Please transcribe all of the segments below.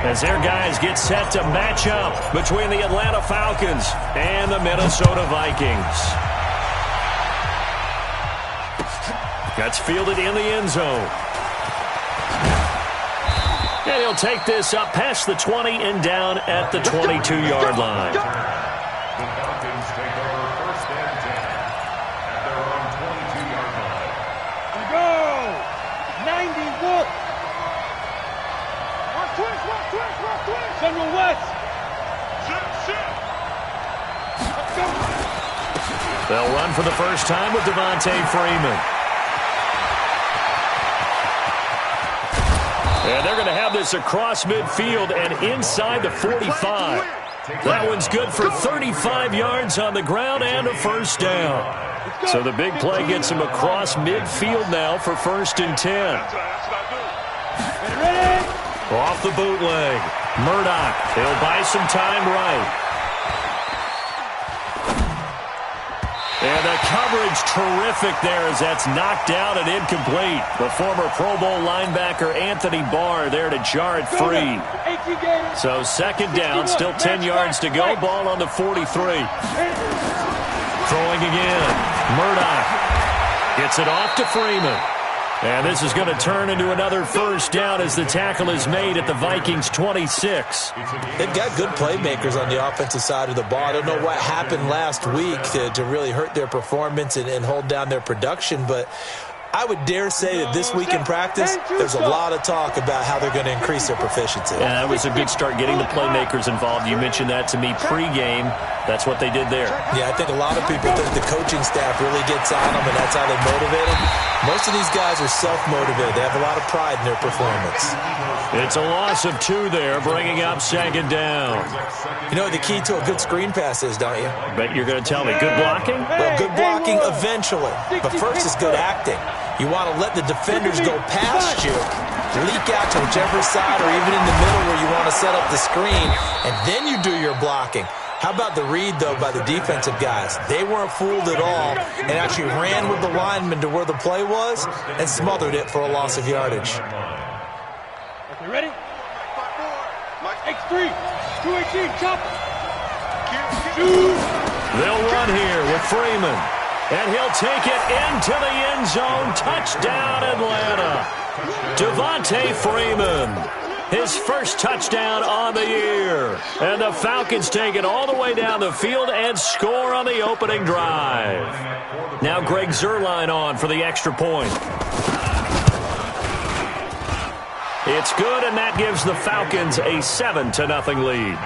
as their guys get set to match up between the Atlanta Falcons and the Minnesota Vikings. That's fielded in the end zone. And he'll take this up past the 20 and down at the 22-yard line. The Falcons take over first and 10 at their own 22-yard line. We go! 90 foot! Watch twist! Central West! Sit! Let's go! They'll run for the first time with Devontae Freeman. And they're going to have this across midfield and inside the 45. That one's good for 35 yards on the ground and a first down. So the big play gets him across midfield now for first and 10. Off the bootleg. Murdoch. He'll buy some time right. And the coverage terrific there as that's knocked down and incomplete. The former Pro Bowl linebacker Anthony Barr there to jar it free. So second down, still 10 yards to go. Ball on the 43. Throwing again. Murdoch gets it off to Freeman. And this is going to turn into another first down as the tackle is made at the Vikings 26. They've got good playmakers on the offensive side of the ball. I don't know what happened last week to really hurt their performance and hold down their production, but I would dare say that this week in practice, there's a lot of talk about how they're going to increase their proficiency. Yeah, that was a good start getting the playmakers involved. You mentioned that to me pregame. That's what they did there. Yeah, I think a lot of people think the coaching staff really gets on them, and that's how they motivate them. Most of these guys are self-motivated. They have a lot of pride in their performance. It's a loss of 2 there, bringing up second down. You know what the key to a good screen pass is, don't you? Bet you're going to tell me. Good blocking? Well, good blocking eventually. But first is good acting. You want to let the defenders go past you, leak out to whichever side or even in the middle where you want to set up the screen, and then you do your blocking. How about the read, though, by the defensive guys? They weren't fooled at all and actually ran with the lineman to where the play was and smothered it for a loss of yardage. Okay, ready? X3, 218, chop. They'll run here with Freeman. And he'll take it into the end zone. Touchdown, Atlanta. Devontae Freeman. His first touchdown on the year. And the Falcons take it all the way down the field and score on the opening drive. Now Greg Zuerlein on for the extra point. It's good, and that gives the Falcons a 7-0 lead.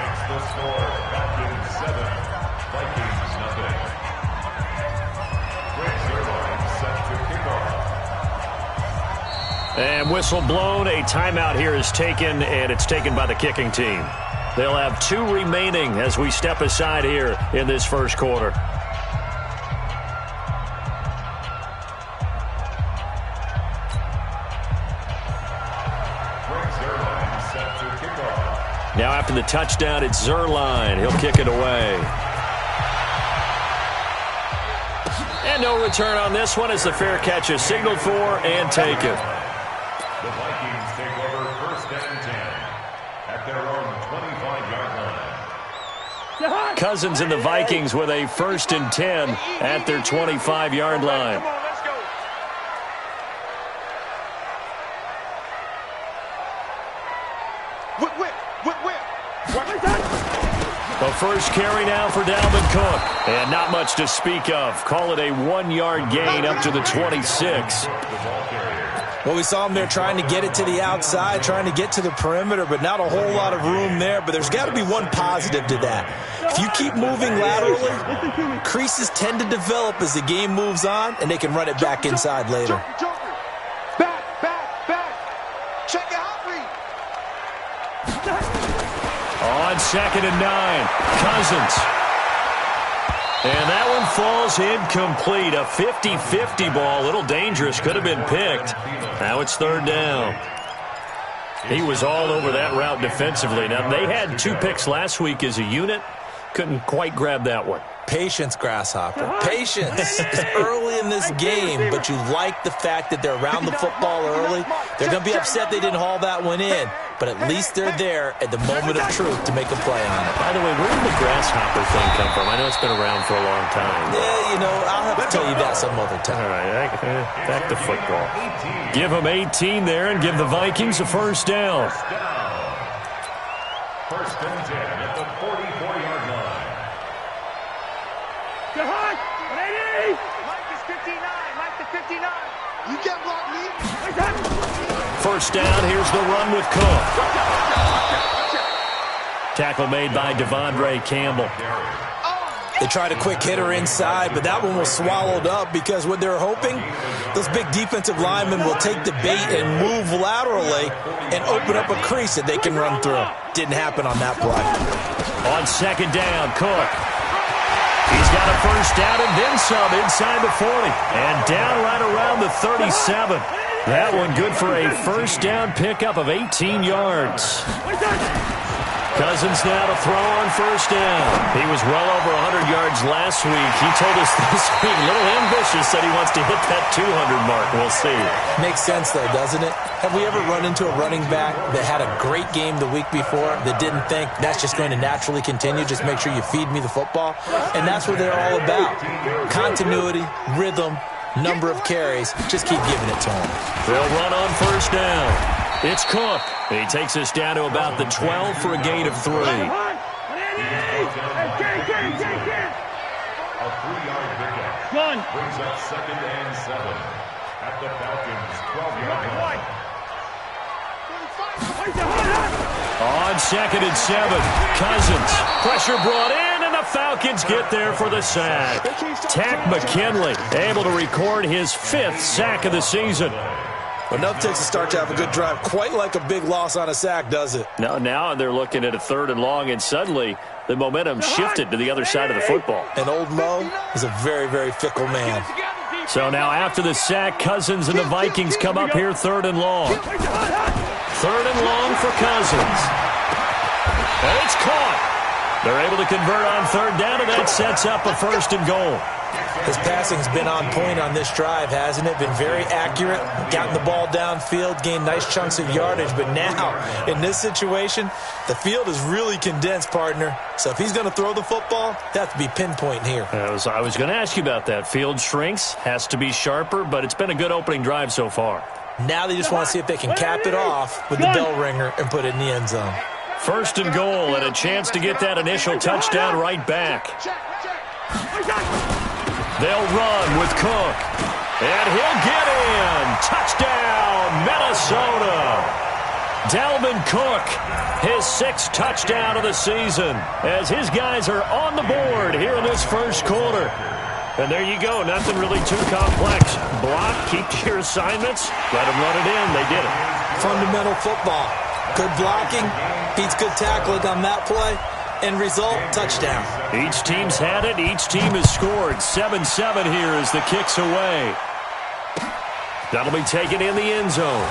And whistle blown, a timeout here is taken, and it's taken by the kicking team. They'll have 2 remaining as we step aside here in this first quarter. Now after the touchdown, it's Zuerlein. He'll kick it away. And no return on this one as the fair catch is signaled for and taken. The Vikings take over first and 10 at their own 25-yard line. Cousins and the Vikings with a first and 10 at their 25-yard line. The first carry now for Dalvin Cook. And not much to speak of. Call it a 1-yard gain up to the 26. Well, we saw him there trying to get it to the outside, trying to get to the perimeter, but not a whole lot of room there. But there's got to be one positive to that. If you keep moving laterally, creases tend to develop as the game moves on, and they can run it back inside later. Check out read. On 2nd and 9, Cousins. And that one falls incomplete. A 50-50 ball. A little dangerous. Could have been picked. Now it's 3rd down. He was all over that route defensively. Now, they had 2 picks last week as a unit. Couldn't quite grab that one. Patience, Grasshopper. Patience. It's early in this game, but you like the fact that they're around the football early. They're going to be upset they didn't haul that one in, but at least they're there at the moment of truth to make a play on it. By the way, where did the grasshopper thing come from? I know it's been around for a long time. Yeah, you know, I'll have to tell you that some other time. All right, back to football. Give them 18 there and give the Vikings a first down. First and 10 at the 44-yard line. GoHard, ready? Mike is 59. Mike to 59. You can't block me. First down, here's the run with Cook. Tackle made by Devondre Campbell. They tried a quick hitter inside, but that one was swallowed up because what they're hoping, those big defensive linemen will take the bait and move laterally and open up a crease that they can run through. Didn't happen on that play. On second down, Cook. He's got a first down and then some inside the 40. And down right around the 37. That one good for a first down pickup of 18 yards. Cousins now to throw on first down. He was well over 100 yards last week. He told us this week, a little ambitious, said he wants to hit that 200 mark. We'll see. Makes sense, though, doesn't it? Have we ever run into a running back that had a great game the week before that didn't think that's just going to naturally continue? Just make sure you feed me the football. And that's what they're all about. Continuity, rhythm, number of carries. Just keep giving it to them. They'll run on first down. It's Cook. He takes us down to about the 12 for a gain of 3. A 3-yard pickup. Run. Brings up second and 7 at the Falcons' 12-yard line. On second and 7, Cousins. Pressure brought in, and the Falcons get there for the sack. Tack McKinley able to record his 5th sack of the season. Enough takes to start to have a good drive. Quite like a big loss on a sack, does it? Now they're looking at a 3rd and long, and suddenly the momentum shifted to the other side of the football. And old Mo is a very, very fickle man. So now after the sack, Cousins and the Vikings come up here 3rd and long. 3rd and long for Cousins. And it's caught. They're able to convert on 3rd down, and that sets up a 1st and goal. His passing's been on point on this drive, hasn't it? Been very accurate, gotten the ball downfield, gained nice chunks of yardage. But now, in this situation, the field is really condensed, partner. So if he's going to throw the football, that has to be pinpoint here. I was going to ask you about that. Field shrinks, has to be sharper, but it's been a good opening drive so far. Now they just want to see if they can cap it off with the bell ringer and put it in the end zone. 1st and goal, and a chance to get that initial touchdown right back. They'll run with Cook. And he'll get in. Touchdown, Minnesota. Dalvin Cook, his 6th touchdown of the season, as his guys are on the board here in this first quarter. And there you go. Nothing really too complex. Block, keep to your assignments, let them run it in. They did it. Fundamental football. Good blocking, beats good tackling on that play. End result, touchdown. Each team's had it. Each team has scored. 7-7 here as the kick's away. That'll be taken in the end zone.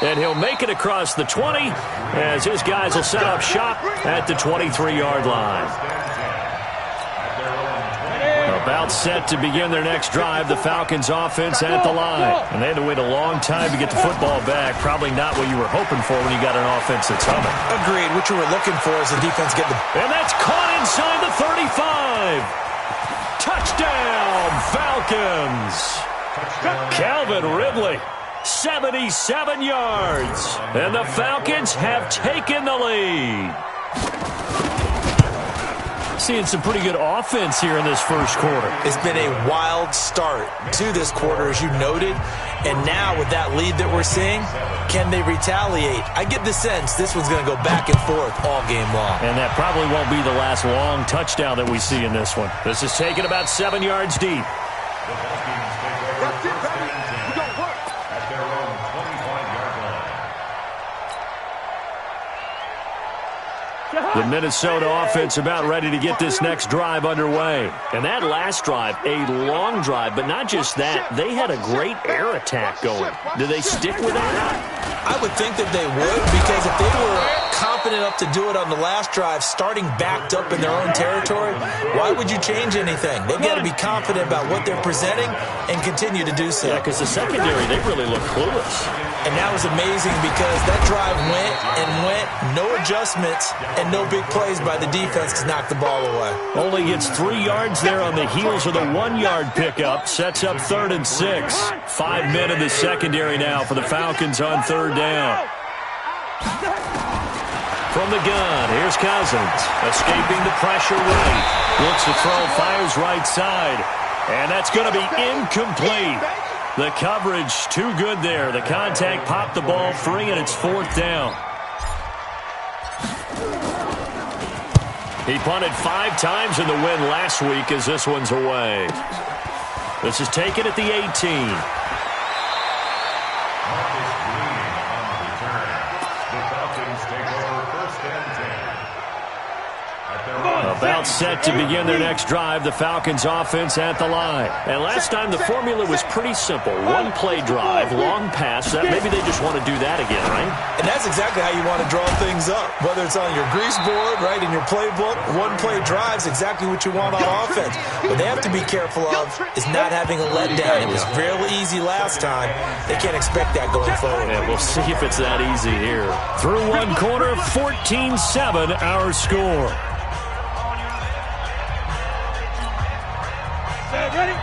And he'll make it across the 20 as his guys will set up shop at the 23-yard line. About set to begin their next drive, the Falcons offense at the line. And they had to wait a long time to get the football back. Probably not what you were hoping for when you got an offense that's humming. Agreed. What you were looking for is the defense get the... And that's caught inside the 35. Touchdown, Falcons. Calvin Ridley, 77 yards. And the Falcons have taken the lead. Seeing some pretty good offense here in this first quarter. It's been a wild start to this quarter, as you noted. And now with that lead that we're seeing, can they retaliate? I get the sense this one's going to go back and forth all game long. And that probably won't be the last long touchdown that we see in this one. This is taken about 7 yards deep. The Minnesota offense about ready to get this next drive underway. And that last drive, a long drive, but not just that. They had a great air attack going. Do they stick with that? I would think that they would, because if they were confident enough to do it on the last drive, starting backed up in their own territory, why would you change anything? They've got to be confident about what they're presenting and continue to do so. Yeah, because the secondary, they really look clueless. And that was amazing because that drive went and went, no adjustments, and no big plays by the defense to knock the ball away. Only gets 3 yards there on the heels of the 1-yard pickup. Sets up 3rd and 6. 5 men in the secondary now for the Falcons on 3rd down. From the gun, here's Cousins. Escaping the pressure right. Looks to throw, fires right side. And that's going to be incomplete. The coverage too good there. The contact popped the ball free, and it's 4th down. He punted 5 times in the win last week as this one's away. This is taken at the 18. About set to begin their next drive, the Falcons offense at the line. And last time the formula was pretty simple. 1 play drive, long pass. That maybe they just want to do that again, right? And that's exactly how you want to draw things up. Whether it's on your grease board, right, in your playbook, 1 play drive is exactly what you want on offense. What they have to be careful of is not having a letdown. It was real easy last time. They can't expect that going forward. Yeah, we'll see if it's that easy here. Through 1 quarter, 14-7 our score. Ready?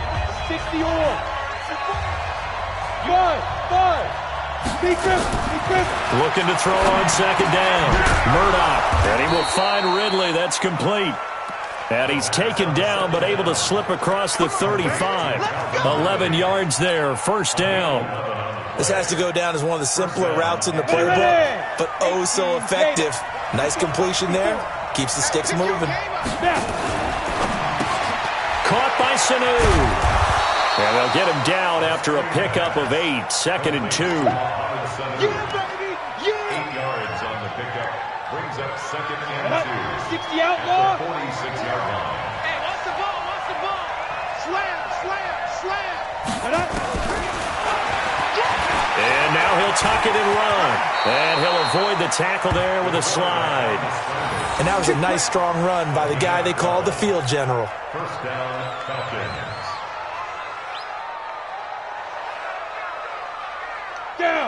60 all. 5. Be crisp. Looking to throw on 2nd down. Murdoch. And he will find Ridley. That's complete. And he's taken down, but able to slip across the 35. 11 yards there. 1st down. This has to go down as one of the simpler routes in the playbook, but oh so effective. Nice completion there. Keeps the sticks moving. Caught by Sanu. And they'll get him down after a pickup of 8. 2nd and 2. 8 yards on the pickup. Brings up 2nd and 2. 60 outlaw. 46-yard line. Hey, what's the ball? What's the ball? Slam. And now he'll tuck it and run. And he'll avoid the tackle there with a slide. And that was a nice, strong run by the guy they called the field general. 1st down, Falcons.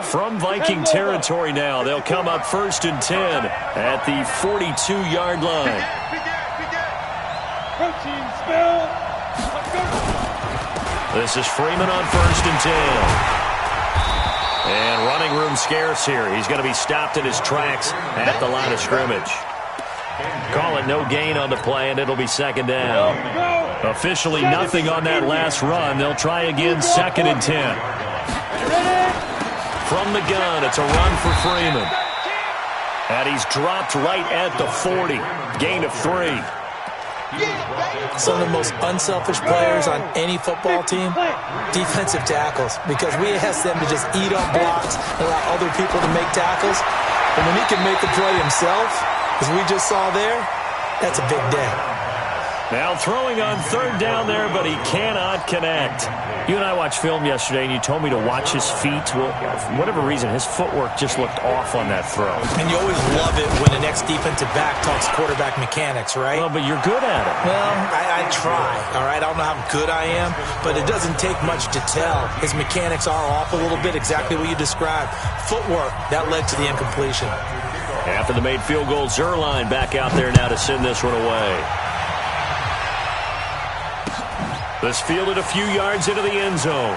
From Viking territory now, they'll come up 1st and 10 at the 42-yard line. Protein spell. This is Freeman on 1st and 10. And running room scarce here. He's going to be stopped in his tracks at the line of scrimmage. Call it no gain on the play, and it'll be 2nd down. Officially nothing on that last run. They'll try again, 2nd and 10. From the gun, it's a run for Freeman. And he's dropped right at the 40. Gain of 3. Some of the most unselfish players on any football team, defensive tackles, because we ask them to just eat up blocks and allow other people to make tackles. And when he can make the play himself, as we just saw there, that's a big day. Now throwing on 3rd down there, but he cannot connect. You and I watched film yesterday, and you told me to watch his feet. Well, for whatever reason, his footwork just looked off on that throw. And you always love it when the next defensive back talks quarterback mechanics, right? Well, but you're good at it. Well, I try, all right? I don't know how good I am, but it doesn't take much to tell. His mechanics are off a little bit, exactly what you described. Footwork, that led to the incompletion. After the made field goal, Zerline back out there now to send this one away. This fielded a few yards into the end zone.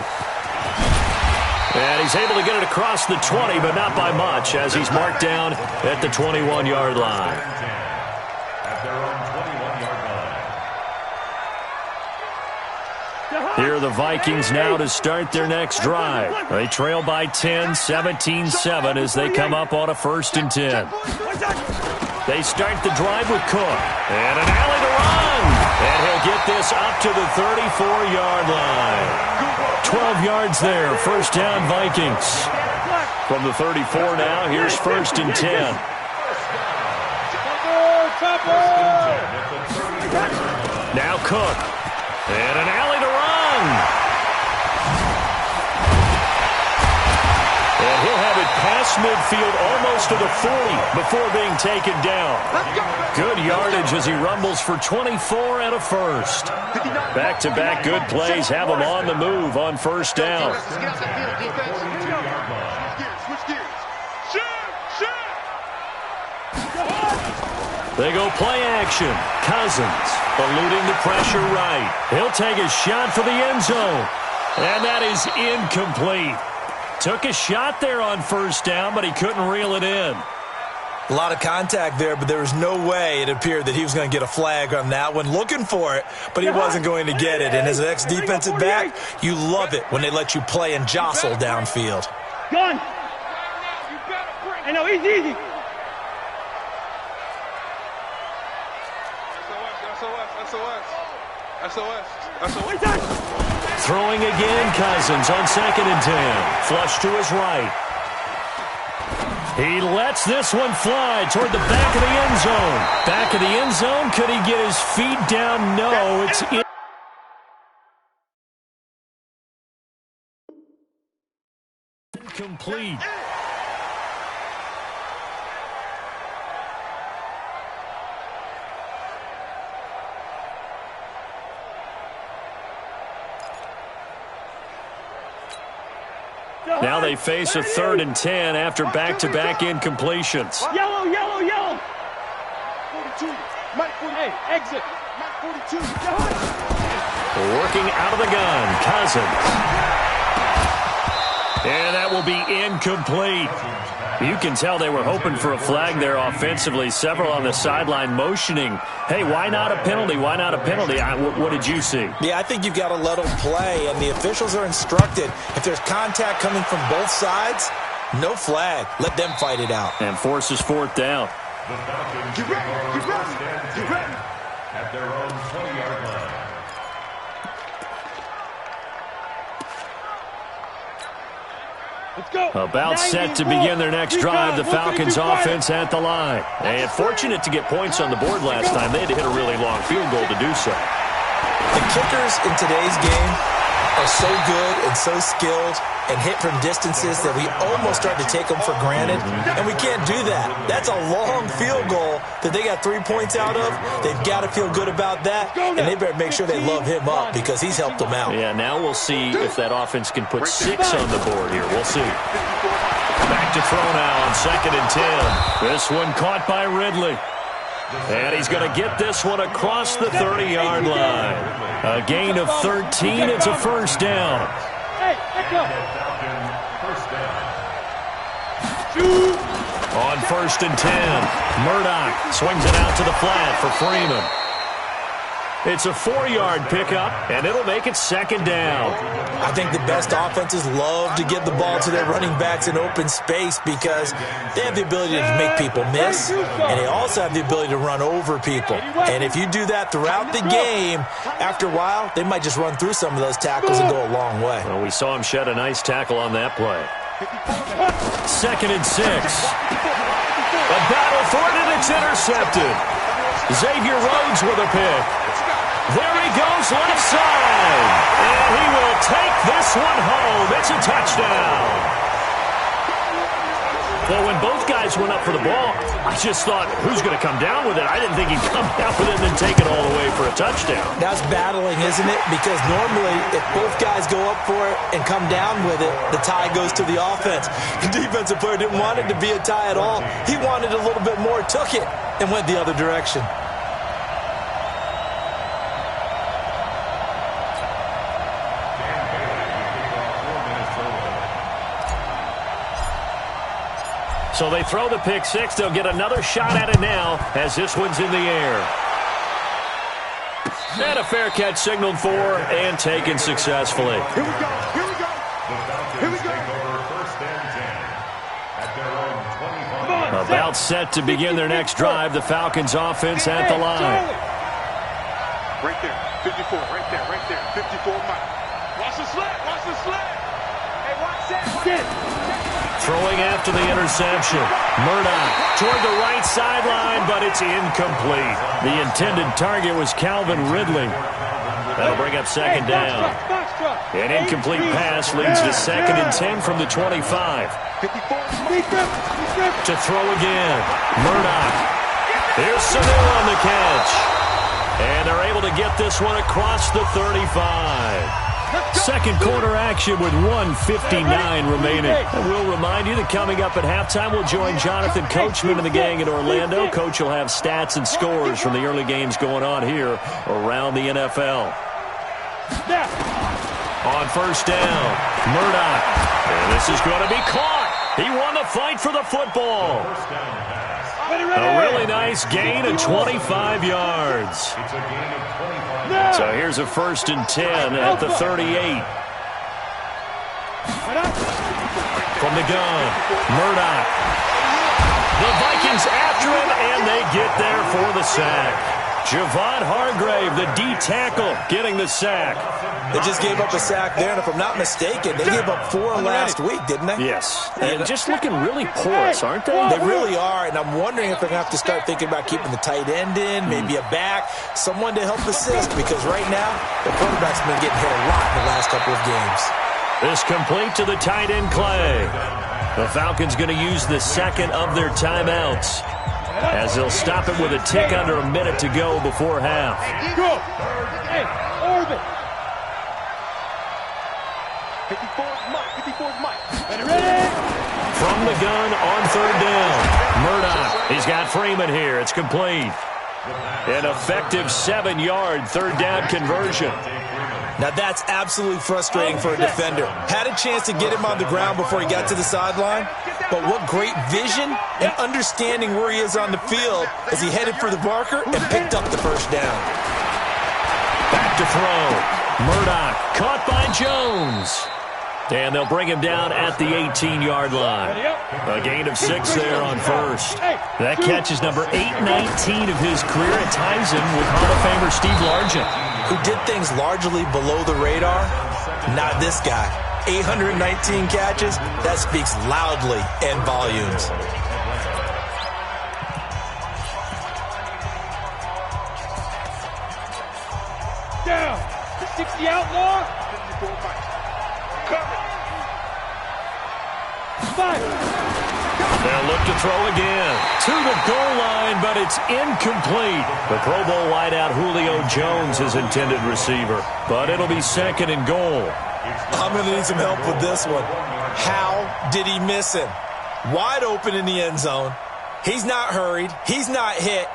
And he's able to get it across the 20, but not by much, as he's marked down at the 21-yard line. At their own 21-yard line. Here are the Vikings now to start their next drive. They trail by 10, 17-7 as they come up on a 1st and 10. They start the drive with Cook. And an alley to run. And he'll get this up to the 34-yard line. 12 yards there. 1st down, Vikings. From the 34 now, here's 1st and 10. Now Cook. And an alley to run. And he'll have it past midfield, almost to the 40 before being taken down. Good yardage as he rumbles for 24 and a first. Back-to-back good plays have him on the move on first down. They go play action. Cousins eluding the pressure right. He'll take a shot for the end zone. And that is incomplete. Took a shot there on first down, but he couldn't reel it in. A lot of contact there, but there was no way it appeared that he was going to get a flag on that one. Looking for it, but he wasn't going to get it. And as an ex-defensive back, you love it when they let you play and jostle downfield. Gun. I know, easy. SOS. Throwing again, Cousins on 2nd and 10. Flush to his right. He lets this one fly toward the back of the end zone. Back of the end zone. Could he get his feet down? No, it's incomplete. Now they face a 3rd and 10 after back-to-back incompletions. Yellow. 42. Mike 48. Exit. Mike 42. Working out of the gun, Cousins. And that will be incomplete. You can tell they were hoping for a flag there offensively. Several on the sideline motioning, hey, why not a penalty? Why not a penalty? What did you see? Yeah, I think you've got to let them play, and the officials are instructed. If there's contact coming from both sides, no flag. Let them fight it out. And forces 4th down. The Falcons get ready. At their own 20-yard line. Let's go. About set to begin their next drive, the Falcons offense at the line. They had fortunate to get points on the board last time. They had to hit a really long field goal to do so. The kickers in today's game are so good and so skilled and hit from distances that we almost start to take them for granted, and we can't do that. That's a long field goal that they got 3 points out of. They've got to feel good about that, and they better make sure they love him up because he's helped them out. Yeah, now we'll see if that offense can put 6 on the board here. We'll see. Back to throw now on 2nd and 10. This one caught by Ridley. And he's going to get this one across the 30-yard line. A gain of 13. It's a first down. Hey, let's go. On 1st and 10, Murdoch swings it out to the flat for Freeman. It's a 4-yard pickup, and it'll make it 2nd down. I think the best offenses love to get the ball to their running backs in open space because they have the ability to make people miss, and they also have the ability to run over people. And if you do that throughout the game, after a while, they might just run through some of those tackles and go a long way. Well, we saw him shed a nice tackle on that play. 2nd and 6. A battle for it, and it's intercepted. Xavier Rhodes with a pick. There he goes, left side. And he will take this one home. It's a touchdown. Well, when both guys went up for the ball, I just thought, who's going to come down with it? I didn't think he'd come down with it and then take it all the way for a touchdown. That's battling, isn't it? Because normally, if both guys go up for it and come down with it, the tie goes to the offense. The defensive player didn't want it to be a tie at all. He wanted a little bit more, took it, and went the other direction. So they throw the pick 6. They'll get another shot at it now as this one's in the air. And a fair catch signaled for and taken successfully. Here we go. Here we go. First and 10 at their own 25. About set to begin their next drive, the Falcons offense at the line. Right there, 54, right there, 54 Mike. Watch the slant. Hey, watch that. Throwing after the interception. Murdoch toward the right sideline, but it's incomplete. The intended target was Calvin Ridley. That'll bring up second down. An incomplete pass leads to 2nd and 10 from the 25. To throw again. Murdoch. Here's Sanu on the catch. And they're able to get this one across the 35. Second quarter action with 1:59 remaining. And we'll remind you that coming up at halftime, we'll join Jonathan Coachman and the gang in Orlando. Coach will have stats and scores from the early games going on here around the NFL. On first down, Murdoch. And this is going to be caught. He won the fight for the football. A really nice gain of 25 yards. So here's a 1st and 10 at the 38. From the gun, Murdoch. The Vikings after him, and they get there for the sack. Javon Hargrave, the D tackle, getting the sack. They just gave up a sack there, and if I'm not mistaken, they gave up 4 last week, didn't they? Yes. And just looking really porous, aren't they? They really are, and I'm wondering if they're going to have to start thinking about keeping the tight end in, maybe a back, someone to help assist, because right now, the quarterback's been getting hit a lot in the last couple of games. This complete to the tight end, Clay. The Falcons going to use the second of their timeouts, as they'll stop it with a tick under a minute to go before half. Go. Hey, orbit. 54's Mike. Ready? From the gun on third down. Murdoch. He's got Freeman here. It's complete. An effective 7-yard third down conversion. Now that's absolutely frustrating for a defender. Had a chance to get him on the ground before he got to the sideline, but what great vision and understanding where he is on the field as he headed for the marker and picked up the first down. Back to throw. Murdoch caught by Jones. And they'll bring him down at the 18-yard line. A gain of 6 there on first. That catch is number 819 of his career. It ties him with Hall of Famer Steve Largent, who did things largely below the radar. Not this guy. 819 catches. That speaks loudly in volumes. Down. The 60 outlaw. They'll look to throw again. To the goal line, but it's incomplete. The Pro Bowl wideout Julio Jones is intended receiver, but it'll be 2nd and goal. I'm going to need some help with this one. How did he miss him? Wide open in the end zone. He's not hurried. He's not hit.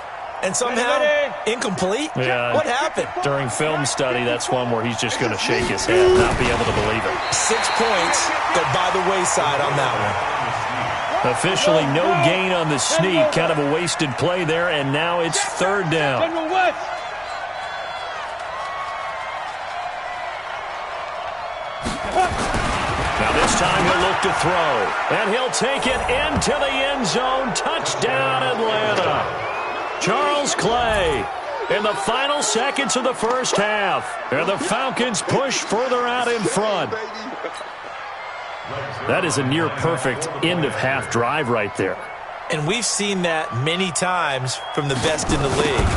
And somehow, incomplete? Yeah. What happened? During film study, that's one where he's just going to shake his head, not be able to believe it. 6 points go by the wayside on that one. Officially no gain on the sneak. Kind of a wasted play there, and now it's third down. Now this time he'll look to throw, and he'll take it into the end zone. Touchdown, Atlanta. Charles Clay in the final seconds of the first half. And the Falcons push further out in front. That is a near-perfect end-of-half drive right there. And we've seen that many times from the best in the league.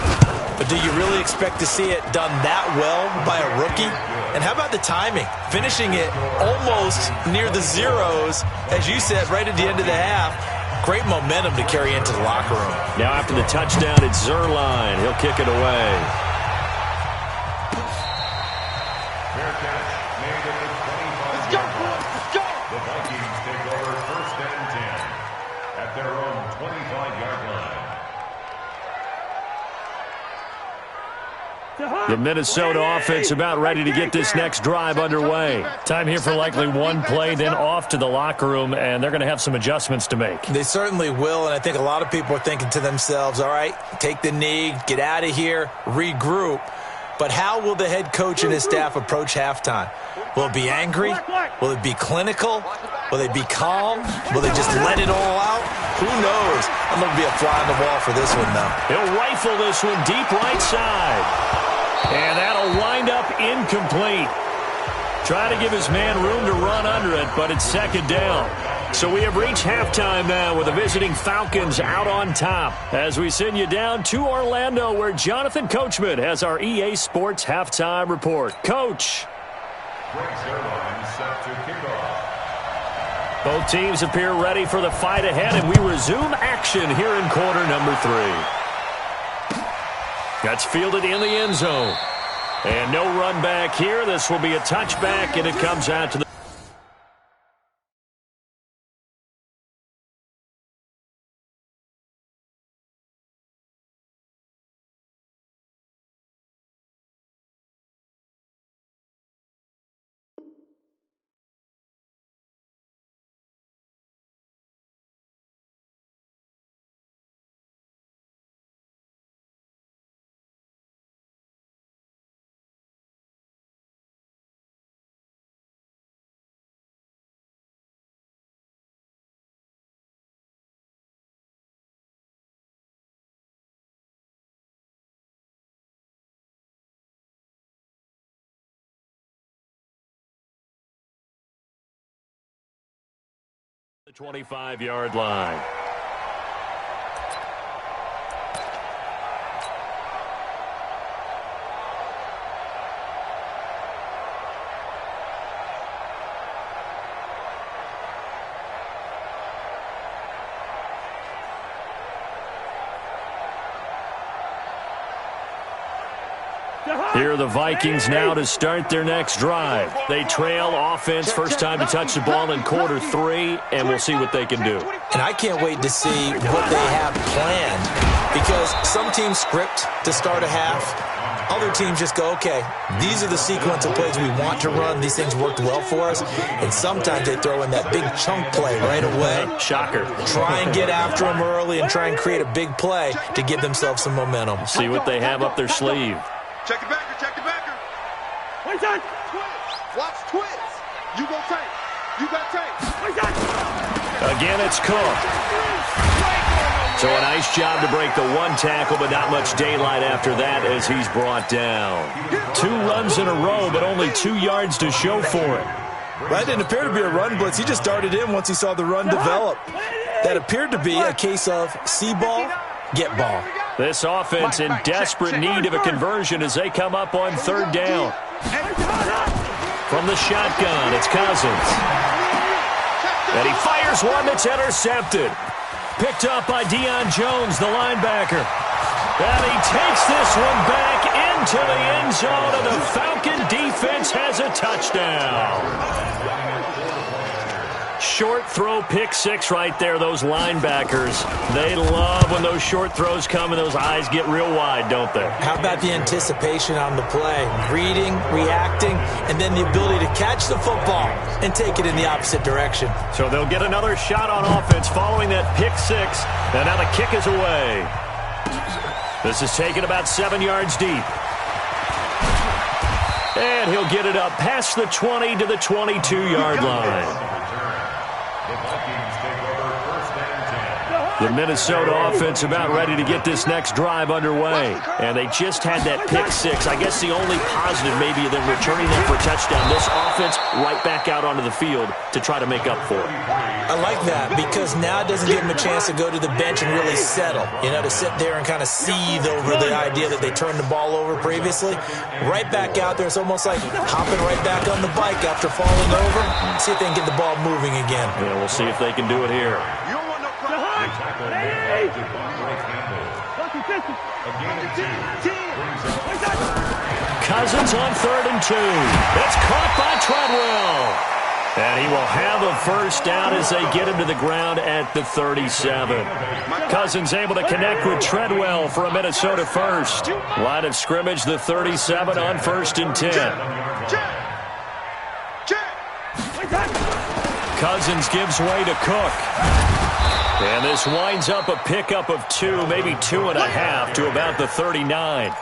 But do you really expect to see it done that well by a rookie? And how about the timing? Finishing it almost near the zeros, as you said, right at the end of the half. Great momentum to carry into the locker room. Now after the touchdown, it's Zerline. He'll kick it away. Fair catch made at the 25. Let's go, boys. Let's go. The Vikings take over 1st and 10 at their own 25-yard line. The Minnesota offense about ready to get this next drive underway. Time here for likely one play, then off to the locker room, and they're going to have some adjustments to make. They certainly will, and I think a lot of people are thinking to themselves, all right, take the knee, get out of here, regroup. But how will the head coach and his staff approach halftime? Will it be angry? Will it be clinical? Will they be calm? Will they just let it all out? Who knows? I'm going to be a fly on the wall for this one, though. He'll rifle this one deep right side. And that'll wind up incomplete. Try to give his man room to run under it, but it's 2nd down. So we have reached halftime now with the visiting Falcons out on top as we send you down to Orlando where Jonathan Coachman has our EA Sports halftime report. Coach. Both teams appear ready for the fight ahead, and we resume action here in quarter number 3. That's fielded in the end zone. And no run back here. This will be a touchback, and it comes out to the 25-yard line. Here are the Vikings now to start their next drive. They trail offense, first time to touch the ball in quarter 3, and we'll see what they can do. And I can't wait to see what they have planned, because some teams script to start a half. Other teams just go, okay, these are the sequence of plays we want to run. These things worked well for us. And sometimes they throw in that big chunk play right away. Shocker. Try and get after them early and try and create a big play to give themselves some momentum. See what they have up their sleeve. Check the backer, check the backer. What's that? Twist. Watch twist. You go tank. You got tank. What's that? Again, it's Cook. So a nice job to break the one tackle, but not much daylight after that as he's brought down. 2 runs in a row, but only 2 yards to show for it. That didn't appear to be a run blitz. He just darted in once he saw the run develop. That appeared to be a case of see ball, get ball. This offense in desperate need of a conversion as they come up on 3rd down. From the shotgun, it's Cousins. And he fires one that's intercepted. Picked up by Deion Jones, the linebacker. And he takes this one back into the end zone, and the Falcon defense has a touchdown. Short throw, pick 6 right there, those linebackers. They love when those short throws come and those eyes get real wide, don't they? How about the anticipation on the play? Reading, reacting, and then the ability to catch the football and take it in the opposite direction. So they'll get another shot on offense following that pick 6, and now the kick is away. This is taken about 7 yards deep. And he'll get it up past the 20 to the 22-yard line. The Minnesota offense about ready to get this next drive underway. And they just had that pick 6. I guess the only positive maybe of them returning them for a touchdown. This offense right back out onto the field to try to make up for it. I like that because now it doesn't give them a chance to go to the bench and really settle. You know, to sit there and kind of seethe over the idea that they turned the ball over previously. Right back out there. It's almost like hopping right back on the bike after falling over. See if they can get the ball moving again. Yeah, we'll see if they can do it here. Cousins on 3rd and 2. That's caught by Treadwell. And he will have a first down as they get him to the ground at the 37. Cousins able to connect with Treadwell for a Minnesota first. Line of scrimmage, the 37 on 1st and 10. Cousins gives way to Cook. And this winds up a pickup of 2, maybe 2.5 to about the 39.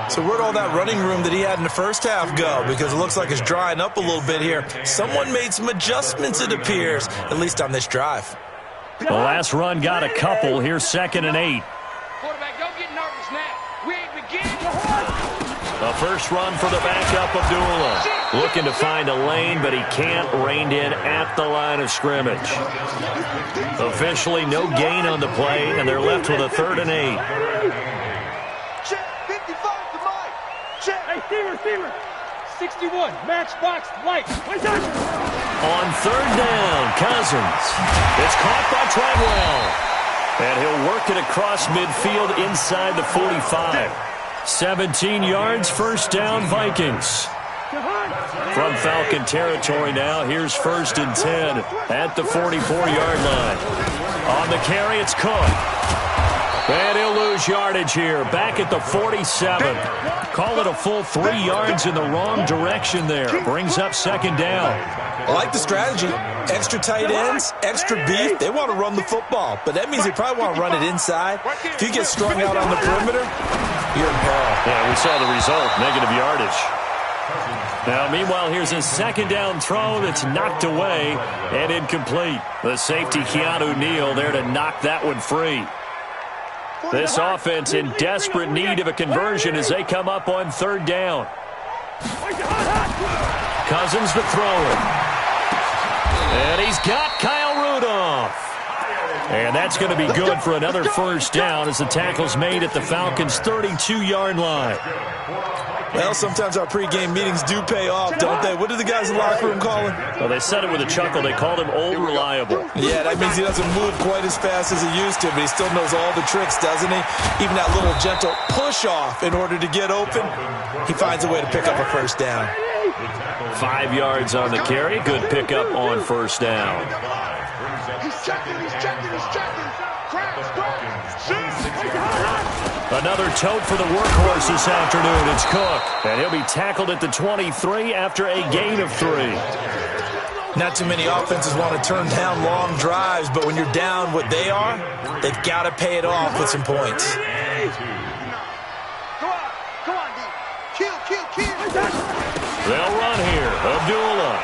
So where'd all that running room that he had in the first half go? Because it looks like it's drying up a little bit here. Someone made some adjustments, it appears, at least on this drive. The last run got a couple. Here's 2nd and 8. Quarterback, don't get nervous now. We ain't beginning. A first run for the backup Abdullah. Looking to find a lane, but he can't. Reined in at the line of scrimmage. Officially no gain on the play, and they're left with a 3rd and 8. Check, 55 to Mike. Check. Hey, Steamer. 61, matchbox light. On 3rd down, Cousins. It's caught by Treadwell. And he'll work it across midfield inside the 45. 17 yards, first down, Vikings. From Falcon territory now, here's 1st and 10 at the 44-yard line. On the carry, it's Cook. And he'll lose yardage here, back at the 47. Call it a full 3 yards in the wrong direction there. Brings up 2nd down. I like the strategy. Extra tight ends, extra beef. They want to run the football, but that means they probably want to run it inside. If you get strung out on the perimeter, you're in peril. Yeah, we saw the result, negative yardage. Now, meanwhile, here's a 2nd down throw that's knocked away and incomplete. The safety, Keanu Neal, there to knock that one free. This offense in desperate need of a conversion as they come up on 3rd down. Cousins to throw it. And he's got Kyle Rudolph. And that's going to be good for another first down as the tackle's made at the Falcons' 32-yard line. Well, sometimes our pregame meetings do pay off, don't they? What do the guys in the locker room call him? Well, they said it with a chuckle. They called him Old Reliable. Yeah, that means he doesn't move quite as fast as he used to, but he still knows all the tricks, doesn't he? Even that little gentle push-off in order to get open, he finds a way to pick up a first down. 5 yards on the carry. Good pickup on first down. He's checking. Another tote for the workhorse this afternoon. It's Cook. And he'll be tackled at the 23 after a gain of 3. Not too many offenses want to turn down long drives, but when you're down what they are, they've got to pay it off with some points. Come on, D. Kill. They'll run here. Abdullah.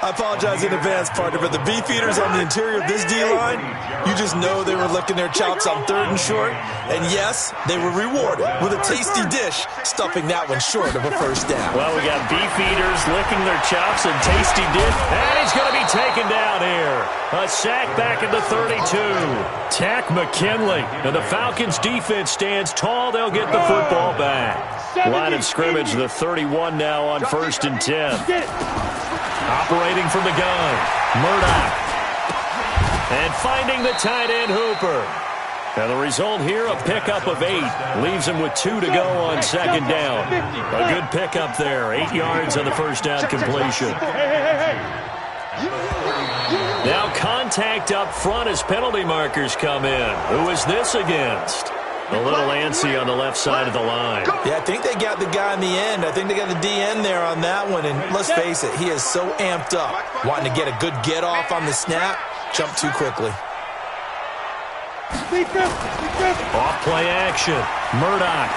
I apologize in advance, partner, but the beef eaters on the interior of this D-line, you just know they were licking their chops on 3rd and short. And yes, they were rewarded with a tasty dish, stuffing that one short of a first down. Well, we got beef eaters licking their chops and tasty dish. And he's going to be taken down here. A sack back at the 32. Tack McKinley. And the Falcons defense stands tall. They'll get the football back. Line of scrimmage, the 31 now on 1st and 10. Operating from the gun, Murdoch. And finding the tight end, Hooper. And the result here, a pickup of 8. Leaves him with 2 to go on 2nd down. A good pickup there. 8 yards on the first down completion. Now contact up front as penalty markers come in. Who is this against? A little antsy on the left side of the line. Yeah, I think they got the guy in the end. I think they got the DN there on that one. And let's face it, he is so amped up, wanting to get a good get-off on the snap, jump too quickly. Off play action. Murdoch.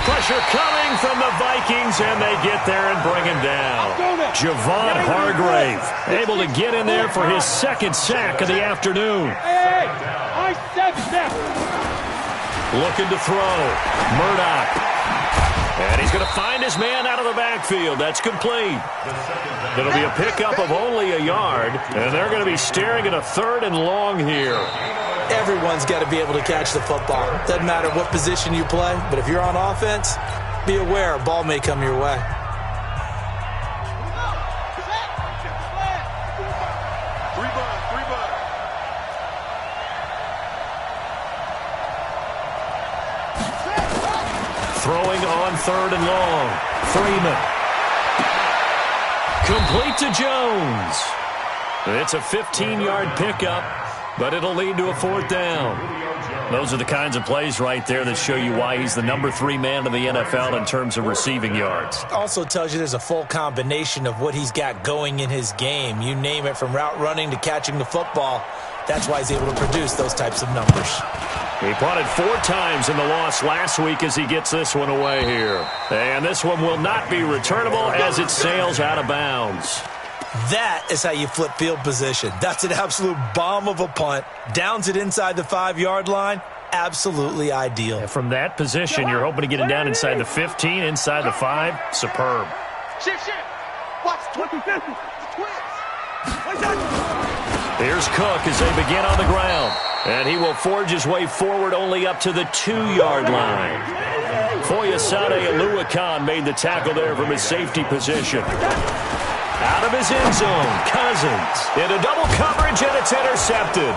Pressure coming from the Vikings, and they get there and bring him down. Javon Hargrave able to get in there for his 2nd sack of the afternoon. Looking to throw. Murdoch. And he's going to find his man out of the backfield. That's complete. It'll be a pickup of only a yard, and they're going to be staring at a 3rd and long here. Everyone's got to be able to catch the football. Doesn't matter what position you play, but if you're on offense, be aware a ball may come your way. Throwing on 3rd and long. Freeman. Complete to Jones. It's a 15-yard pickup, but it'll lead to a 4th down. Those are the kinds of plays right there that show you why he's the number 3 man in the NFL in terms of receiving yards. Also tells you there's a full combination of what he's got going in his game. You name it, from route running to catching the football. That's why he's able to produce those types of numbers. He punted 4 times in the loss last week as he gets this one away here. And this one will not be returnable as it sails out of bounds. That is how you flip field position. That's an absolute bomb of a punt. Downs it inside the 5-yard line. absolutely ideal. And from that position, you're hoping to get it down inside the 15, inside the 5. Superb. Shift. Watch 20-50. Here's Cook as they begin on the ground. And he will forge his way forward only up to the 2-yard line. Foyesade Oluwakan made the tackle there from his safety position. Out of his end zone, Cousins into double coverage, and it's intercepted.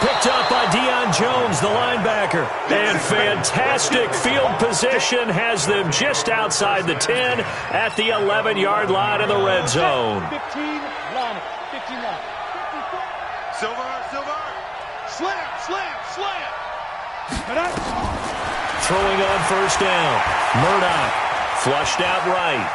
Picked up by Deion Jones, the linebacker. And fantastic field position has them just outside the 10 at the 11-yard line in the red zone. 15 line. 15 line. Silver. Slam. Throwing on first down. Murdoch flushed out right.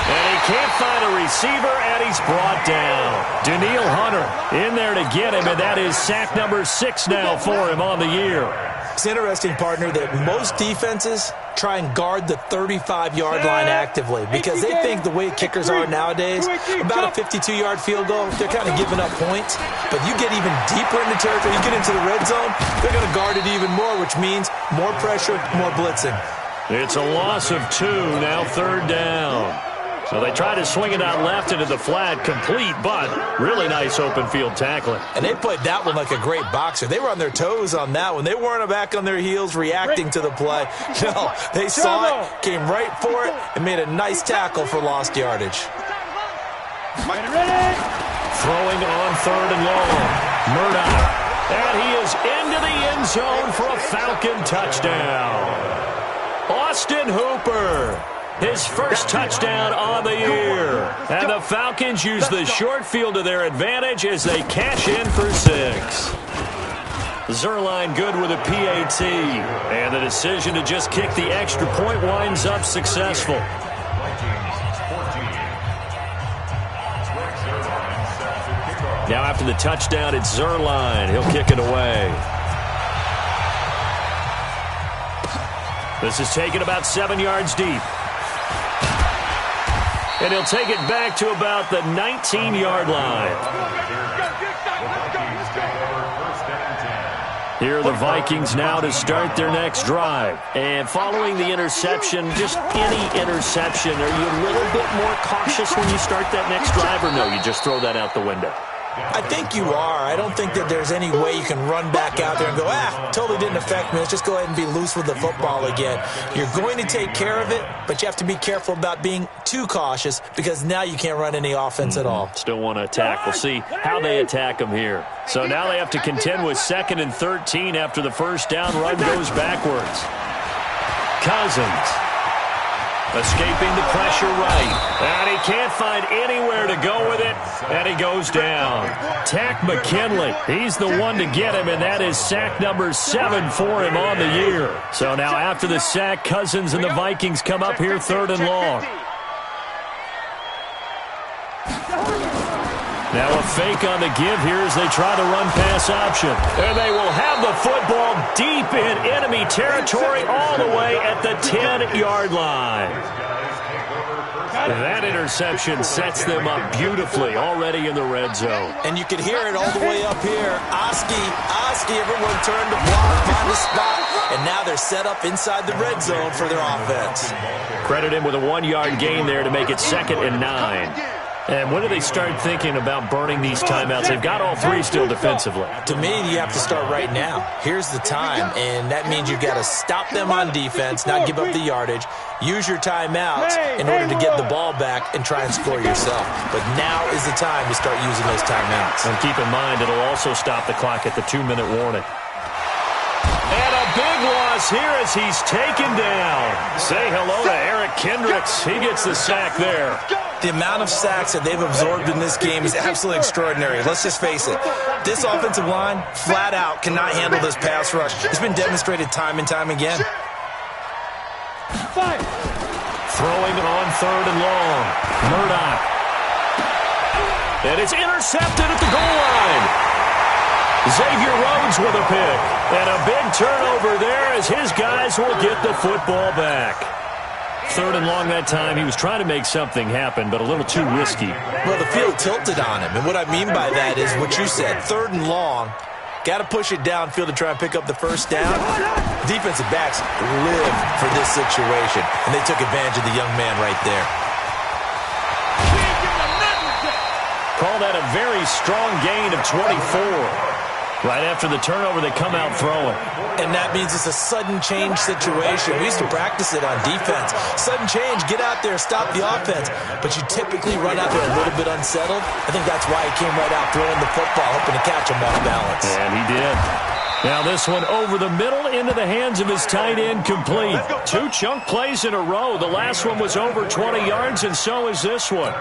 And he can't find a receiver, and he's brought down. Daniil Hunter in there to get him, and that is sack number 6 now for him on the year. It's interesting, partner, that most defenses try and guard the 35-yard line actively because they think the way kickers are nowadays, about a 52-yard field goal, they're kind of giving up points. But you get even deeper into territory, you get into the red zone, they're going to guard it even more, which means more pressure, more blitzing. It's a loss of 2, now 3rd down. So they try to swing it out left into the flat, complete, but really nice open field tackling. And they played that one like a great boxer. They were on their toes on that one. They weren't back on their heels reacting to the play. No, they saw it, came right for it, and made a nice tackle for lost yardage. Throwing on 3rd and long. Murdoch. And he is into the end zone for a Falcon touchdown. Austin Hooper. His first touchdown on the year. And the Falcons use the short field to their advantage as they cash in for 6. Zerline good with a PAT. And the decision to just kick the extra point winds up successful. Now after the touchdown, it's Zerline. He'll kick it away. This is taken about 7 yards deep. And he'll take it back to about the 19-yard line. Here are the Vikings now to start their next drive. And following the interception, just any interception, are you a little bit more cautious when you start that next drive, or no, you just throw that out the window? I think you are. I don't think that there's any way you can run back out there and go, totally didn't affect me. Let's just go ahead and be loose with the football again. You're going to take care of it, but you have to be careful about being too cautious because now you can't run any offense at all. Still want to attack. We'll see how they attack them here. So now they have to contend with 2nd and 13 after the first down run goes backwards. Cousins. Escaping the pressure right. And he can't find anywhere to go with it. And he goes down. Tack McKinley. He's the one to get him, and that is sack number 7 for him on the year. So now after the sack, Cousins and the Vikings come up here 3rd and long. Now a fake on the give here as they try the run-pass option. And they will have the football deep in enemy territory all the way at the 10-yard line. That interception sets them up beautifully already in the red zone. And you can hear it all the way up here. Oski, everyone turned to block, find the spot, and now they're set up inside the red zone for their offense. Credit him with a 1-yard gain there to make it 2nd and 9. And when do they start thinking about burning these timeouts? They've got all 3 still defensively. To me, you have to start right now. Here's the time, and that means you've got to stop them on defense, not give up the yardage, use your timeouts in order to get the ball back and try and score yourself. But now is the time to start using those timeouts. And keep in mind, it'll also stop the clock at the 2-minute warning. And a big loss here as he's taken down. Say hello to Eric Kendricks. He gets the sack there. The amount of sacks that they've absorbed in this game is absolutely extraordinary. Let's just face it. This offensive line, flat out, cannot handle this pass rush. It's been demonstrated time and time again. Throwing on 3rd and long. Murdoch. And it's intercepted at the goal line. Xavier Rhodes with a pick. And a big turnover there as his guys will get the football back. 3rd and long that time. He was trying to make something happen, but a little too risky. Well, the field tilted on him. And what I mean by that is what you said. 3rd and long. Got to push it downfield to try and pick up the first down. Defensive backs live for this situation, and they took advantage of the young man right there. Call that a very strong gain of 24. Right after the turnover, they come out throwing. And that means it's a sudden change situation. We used to practice it on defense. Sudden change, get out there, stop the offense. But you typically run out there a little bit unsettled. I think that's why he came right out throwing the football, hoping to catch him off balance. And he did. Now this one over the middle into the hands of his tight end, complete. 2 chunk plays in a row. The last one was over 20 yards, and so is this one.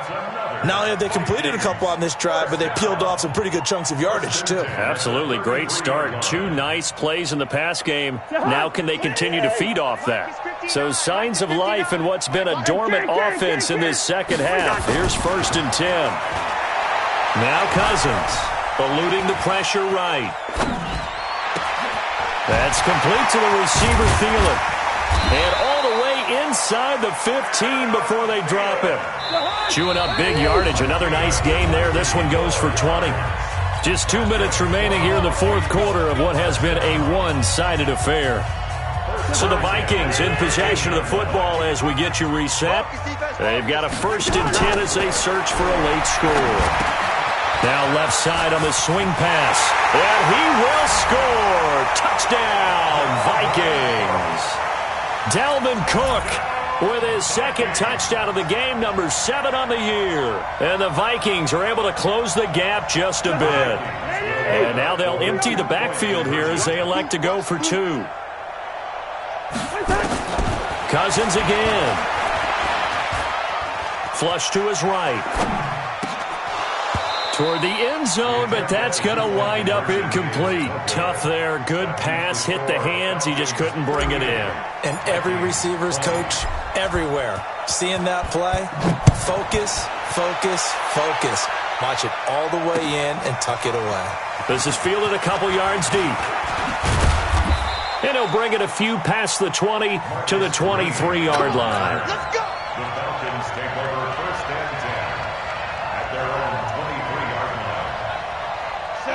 Not only have they completed a couple on this drive, but they peeled off some pretty good chunks of yardage, too. Absolutely. Great start. 2 nice plays in the pass game. Now can they continue to feed off that? So signs of life in what's been a dormant offense in this second half. Here's 1st and 10. Now Cousins, eluding the pressure right. That's complete to the receiver, Thielen. And all the way inside the 15 before they drop him. Chewing up big yardage. Another nice game there. This one goes for 20. Just 2 minutes remaining here in the 4th quarter of what has been a one-sided affair. So the Vikings in possession of the football as we get you reset. They've got a 1st and 10 as they search for a late score. Now left side on the swing pass. And he will score. Touchdown, Vikings. Dalvin Cook with his 2nd touchdown of the game, number 7 on the year. And the Vikings are able to close the gap just a bit. And now they'll empty the backfield here as they elect to go for 2. Cousins again. Flush to his right. Toward the end zone, but that's going to wind up incomplete. Tough there. Good pass. Hit the hands. He just couldn't bring it in. And every receiver's coach everywhere. Seeing that play, focus, focus, focus. Watch it all the way in and tuck it away. This is fielded a couple yards deep. And he'll bring it a few past the 20 to the 23-yard line. Let's go! The Falcons take over 1st and 10 at their own 23-yard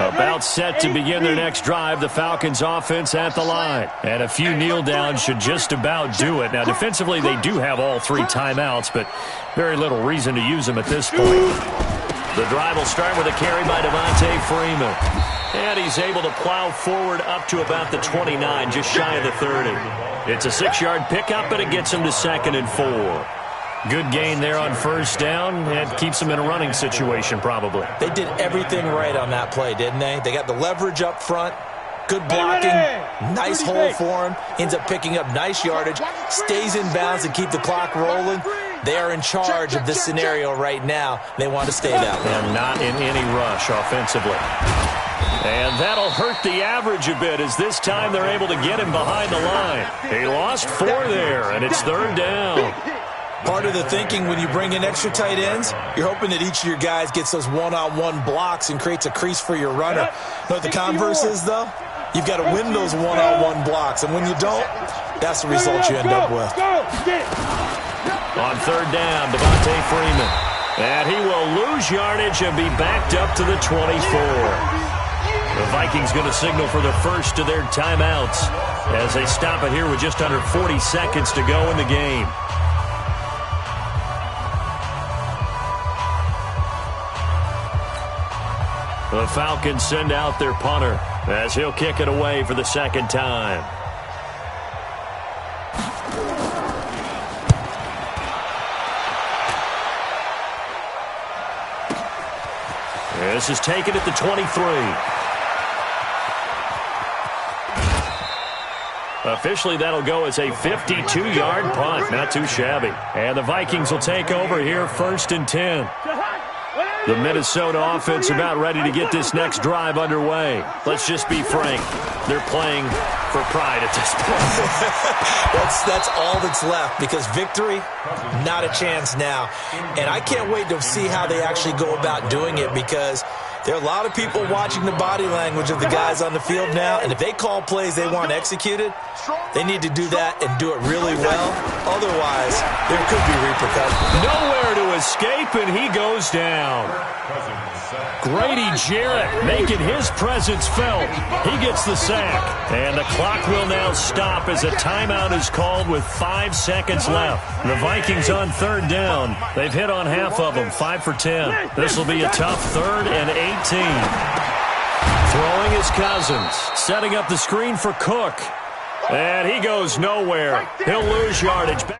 line. About set to begin their next drive. The Falcons offense at the line. And a few kneel downs should just about do it. Now, defensively, they do have all 3 timeouts, but very little reason to use them at this point. The drive will start with a carry by Devontae Freeman. And he's able to plow forward up to about the 29, just shy of the 30. It's a 6-yard pickup, and it gets him to 2nd and 4. Good gain there on 1st down. It keeps him in a running situation, probably. They did everything right on that play, didn't they? They got the leverage up front, good blocking, nice hole for him, ends up picking up nice yardage, stays in bounds and keep the clock rolling. They are in charge of this scenario right now. They want to stay that way. And not in any rush offensively. And that'll hurt the average a bit as this time they're able to get him behind the line. He lost 4 there, and it's 3rd down. Part of the thinking when you bring in extra tight ends, you're hoping that each of your guys gets those one-on-one blocks and creates a crease for your runner. You know what the converse is, though? You've got to win those one-on-one blocks, and when you don't, that's the result you end up with. On 3rd down, Devontae Freeman. And he will lose yardage and be backed up to the 24. The Vikings going to signal for the first of their timeouts as they stop it here with just under 40 seconds to go in the game. The Falcons send out their punter as he'll kick it away for the 2nd time. This is taken at the 23. Officially, that'll go as a 52-yard punt. Not too shabby. And the Vikings will take over here 1st and 10. The Minnesota offense about ready to get this next drive underway. Let's just be frank. They're playing for pride at this point. That's all that's left because victory, not a chance now. And I can't wait to see how they actually go about doing it because there are a lot of people watching the body language of the guys on the field now. And if they call plays they want executed, they need to do that and do it really well. Otherwise, there could be repercussions. Nowhere to to escape, and he goes down. Grady Jarrett making his presence felt. He gets the sack. And the clock will now stop as a timeout is called with 5 seconds left. The Vikings on 3rd down. They've hit on half of them, 5 for 10. This will be a tough 3rd and 18. Throwing is Cousins. Setting up the screen for Cook. And he goes nowhere. He'll lose yardage.